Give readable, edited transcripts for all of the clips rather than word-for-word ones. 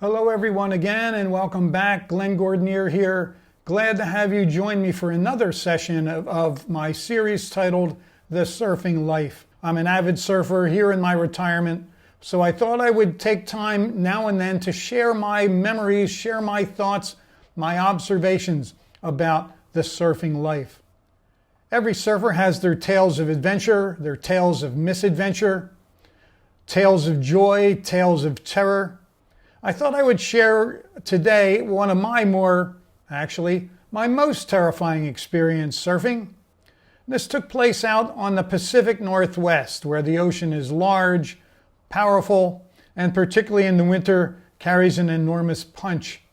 Hello everyone again and welcome back. Glenn Gordinier here. Glad to have you join me for another session of my series titled The Surfing Life. I'm an avid surfer here in my retirement, so I thought I would take time now and then to share my memories, share my thoughts, my observations about the surfing life. Every surfer has their tales of adventure, their tales of misadventure, tales of joy, tales of terror. I thought I would share today one of my most terrifying experience surfing. This took place out on the Pacific Northwest, where the ocean is large, powerful, and particularly in the winter, carries an enormous punch.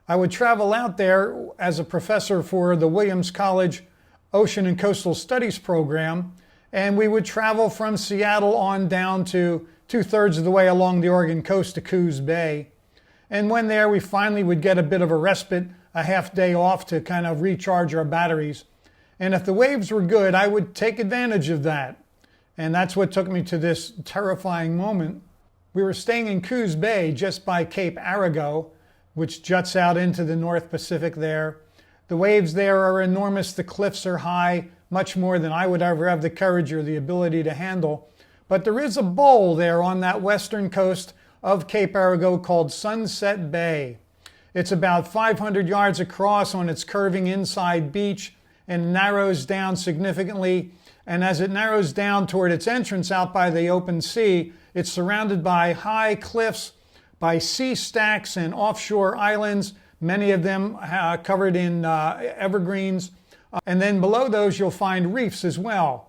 I would travel out there as a professor for the Williams College Ocean and Coastal Studies program, and we would travel from Seattle on down to 2/3 of the way along the Oregon coast to Coos Bay. And when there, we finally would get a bit of a respite, a half day off to kind of recharge our batteries. And if the waves were good, I would take advantage of that. And that's what took me to this terrifying moment. We were staying in Coos Bay just by Cape Arago, which juts out into the North Pacific there. The waves there are enormous, the cliffs are high, much more than I would ever have the courage or the ability to handle. But there is a bowl there on that western coast of Cape Arago called Sunset Bay. It's about 500 yards across on its curving inside beach and narrows down significantly. And as it narrows down toward its entrance out by the open sea, it's surrounded by high cliffs, by sea stacks and offshore islands, many of them covered in evergreens. And then below those, you'll find reefs as well.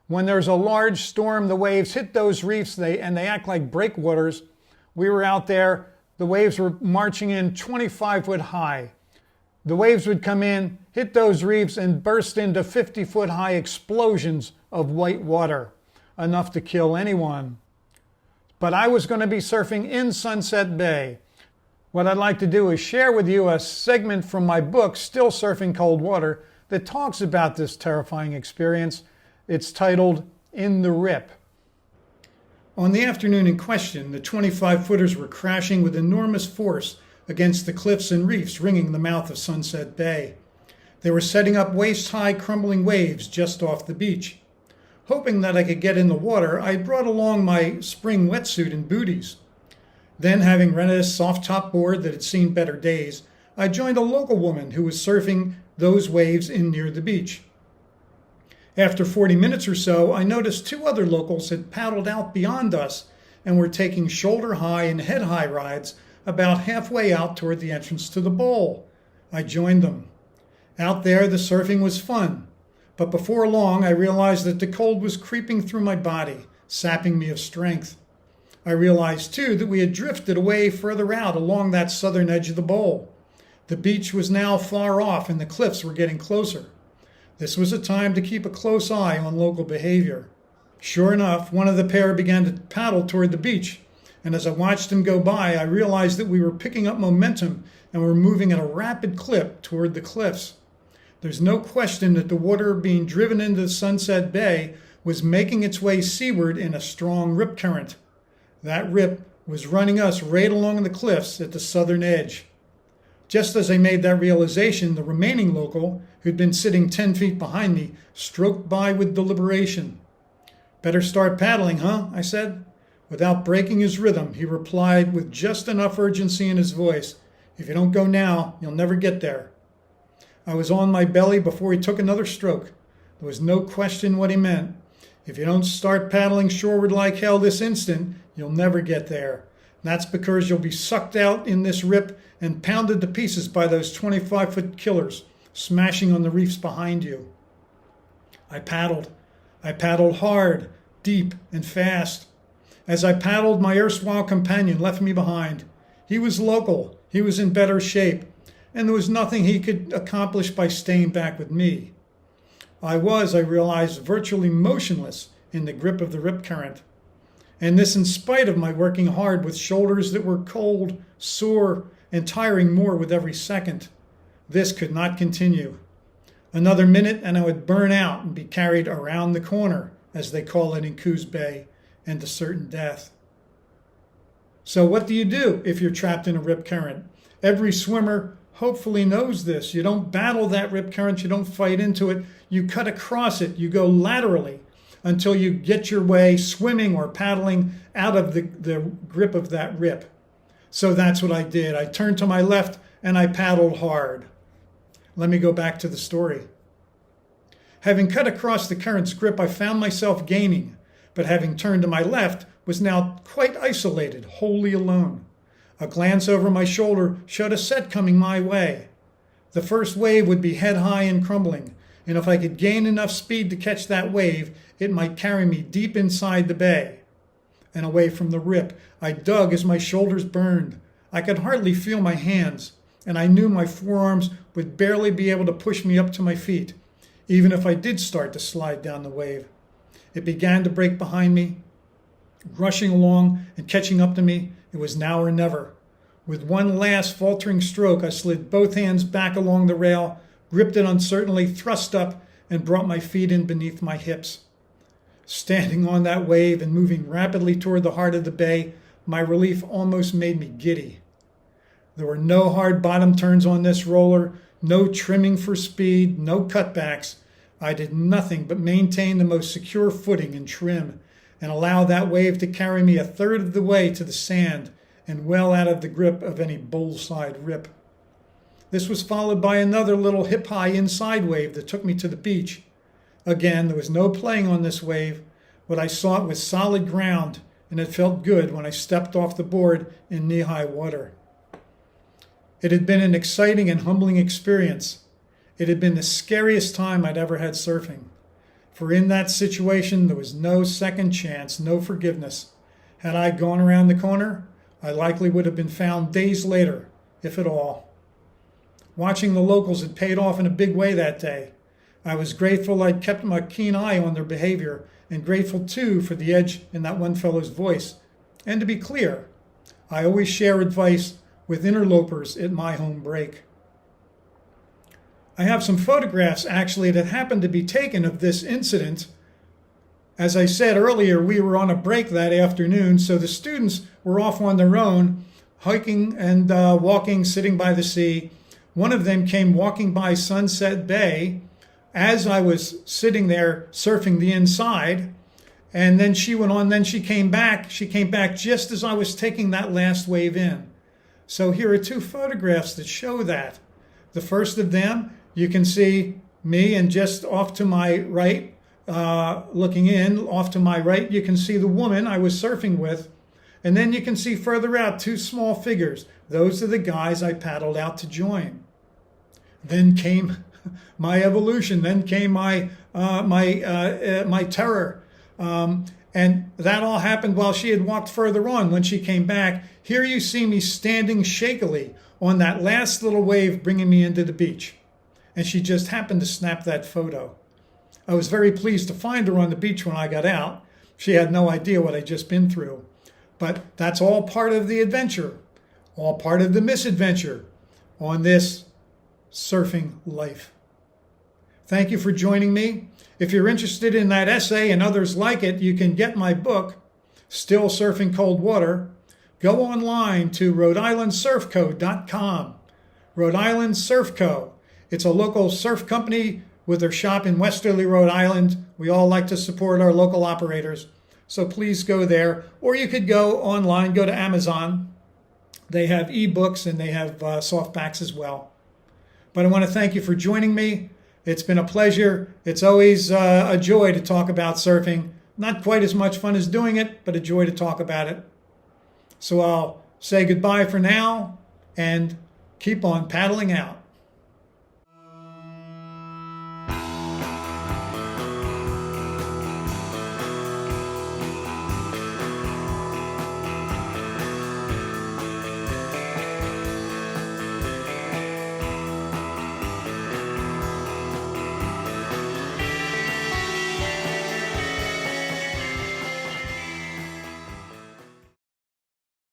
When there's a large storm, the waves hit those reefs and they act like breakwaters. We were out there, the waves were marching in 25-foot high. The waves would come in, hit those reefs, and burst into 50-foot high explosions of white water, enough to kill anyone. But I was going to be surfing in Sunset Bay. What I'd like to do is share with you a segment from my book, Still Surfing Cold Water, that talks about this terrifying experience. It's titled, In the Rip. On the afternoon in question, the 25-footers were crashing with enormous force against the cliffs and reefs ringing the mouth of Sunset Bay. They were setting up waist-high crumbling waves just off the beach. Hoping that I could get in the water, I brought along my spring wetsuit and booties. Then, having rented a soft-top board that had seen better days, I joined a local woman who was surfing those waves in near the beach. After 40 minutes or so, I noticed two other locals had paddled out beyond us and were taking shoulder-high and head-high rides about halfway out toward the entrance to the bowl. I joined them. Out there, the surfing was fun, but before long, I realized that the cold was creeping through my body, sapping me of strength. I realized, too, that we had drifted away further out along that southern edge of the bowl. The beach was now far off and the cliffs were getting closer. This was a time to keep a close eye on local behavior. Sure enough, one of the pair began to paddle toward the beach, and as I watched him go by, I realized that we were picking up momentum and were moving at a rapid clip toward the cliffs. There's no question that the water being driven into Sunset Bay was making its way seaward in a strong rip current. That rip was running us right along the cliffs at the southern edge. Just as I made that realization, the remaining local, who'd been sitting 10 feet behind me, stroked by with deliberation. "Better start paddling, huh?" I said. Without breaking his rhythm, he replied with just enough urgency in his voice, "If you don't go now, you'll never get there." I was on my belly before he took another stroke. There was no question what he meant. If you don't start paddling shoreward like hell this instant, you'll never get there. That's because you'll be sucked out in this rip and pounded to pieces by those 25-foot killers smashing on the reefs behind you. I paddled. I paddled hard, deep, and fast. As I paddled, my erstwhile companion left me behind. He was local. He was in better shape, and there was nothing he could accomplish by staying back with me. I realized, virtually motionless in the grip of the rip current. And this in spite of my working hard with shoulders that were cold, sore, and tiring more with every second. This could not continue. Another minute and I would burn out and be carried around the corner, as they call it in Coos Bay, and to certain death. So what do you do if you're trapped in a rip current? Every swimmer hopefully knows this. You don't battle that rip current. You don't fight into it. You cut across it. You go laterally until you get your way swimming or paddling out of the grip of that rip. So that's what I did. I turned to my left and I paddled hard. Let me go back to the story. Having cut across the current's grip, I found myself gaining, but having turned to my left, was now quite isolated, wholly alone. A glance over my shoulder showed a set coming my way. The first wave would be head high and crumbling, and if I could gain enough speed to catch that wave, it might carry me deep inside the bay and away from the rip. I dug as my shoulders burned. I could hardly feel my hands, and I knew my forearms would barely be able to push me up to my feet, even if I did start to slide down the wave. It began to break behind me, rushing along and catching up to me. It was now or never. With one last faltering stroke, I slid both hands back along the rail, gripped it uncertainly, thrust up, and brought my feet in beneath my hips. Standing on that wave and moving rapidly toward the heart of the bay, my relief almost made me giddy. There were no hard bottom turns on this roller, no trimming for speed, no cutbacks. I did nothing but maintain the most secure footing and trim, and allow that wave to carry me a third of the way to the sand and well out of the grip of any bullside rip. This was followed by another little hip-high inside wave that took me to the beach. Again, there was no playing on this wave. What I sought was solid ground, and it felt good when I stepped off the board in knee-high water. It had been an exciting and humbling experience. It had been the scariest time I'd ever had surfing. For in that situation, there was no second chance, no forgiveness. Had I gone around the corner, I likely would have been found days later, if at all. Watching the locals had paid off in a big way that day. I was grateful I'd kept my keen eye on their behavior, and grateful too for the edge in that one fellow's voice. And to be clear, I always share advice with interlopers at my home break. I have some photographs actually that happened to be taken of this incident. As I said earlier, we were on a break that afternoon, so the students were off on their own, hiking and walking, sitting by the sea. One of them came walking by Sunset Bay as I was sitting there surfing the inside, and then she went on, then she came back. She came back just as I was taking that last wave in. So here are two photographs that show that. The first of them, you can see me, and just off to my right, looking in, off to my right, you can see the woman I was surfing with. And then you can see further out two small figures. Those are the guys I paddled out to join. Then came my evolution. Then came my terror. And that all happened while she had walked further on. When she came back, here you see me standing shakily on that last little wave bringing me into the beach. And she just happened to snap that photo. I was very pleased to find her on the beach when I got out. She had no idea what I'd just been through. But that's all part of the adventure, all part of the misadventure on this surfing life. Thank you for joining me. If you're interested in that essay and others like it, you can get my book, Still Surfing Cold Water. Go online to Rhode Rhode Island Surf Co. It's a local surf company with their shop in Westerly, Rhode Island. We all like to support our local operators, so please go there. Or you could go online, go to Amazon. They have ebooks and they have softbacks as well. But I want to thank you for joining me. It's been a pleasure. It's always a joy to talk about surfing. Not quite as much fun as doing it, but a joy to talk about it. So I'll say goodbye for now and keep on paddling out.